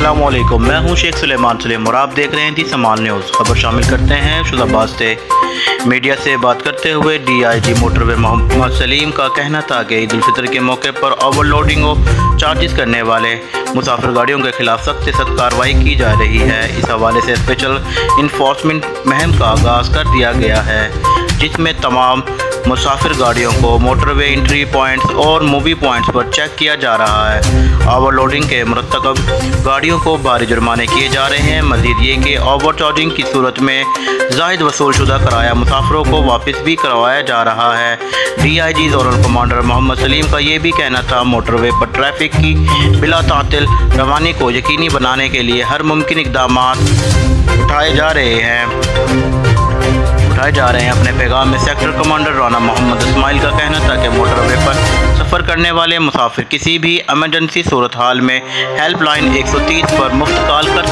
अस्सलाम वालेकुम, मैं हूं शेख सुलेमान सलीम और आप देख रहे हैं दी समाल न्यूज़। खबर शामिल करते हैं शुजाबाद से। मीडिया से बात करते हुए DIG मोटरवे मोहम्मद सलीम का कहना था कि ईद उल फितर के मौके पर ओवरलोडिंग और चार्जेस करने वाले मुसाफिर गाड़ियों के खिलाफ सख्त से सख्त कार्रवाई की जा रही है। इस हवाले से स्पेशल इन्फोर्समेंट मुहिम का आगाज़ कर दिया गया है, जिसमें तमाम मुसाफिर गाड़ियों को मोटरवे एंट्री पॉइंट्स और मूवी पॉइंट्स पर चेक किया जा रहा है। ओवरलोडिंग के मुरतकब गाड़ियों को भारी जुर्माने किए जा रहे हैं। मज़ीद ये कि ओवर चार्जिंग की सूरत में ज़ायद वसूल शुदा किराया मुसाफिरों को वापस भी करवाया जा रहा है। DIG zonal commander Mohammad Salim का ये भी कहना था, मोटरवे पर ट्रैफिक की बिला तातिल रवानी को यकीनी बनाने के लिए हर मुमकिन इक़दाम उठाए जा रहे हैं। अपने पैगाम में सेक्टर कमांडर राना मोहम्मद इस्माइल का कहना था कि मोटरवे पर सफ़र करने वाले मुसाफिर किसी भी एमरजेंसी सूरत हाल में हेल्पलाइन 130 पर मुफ्त कॉल कर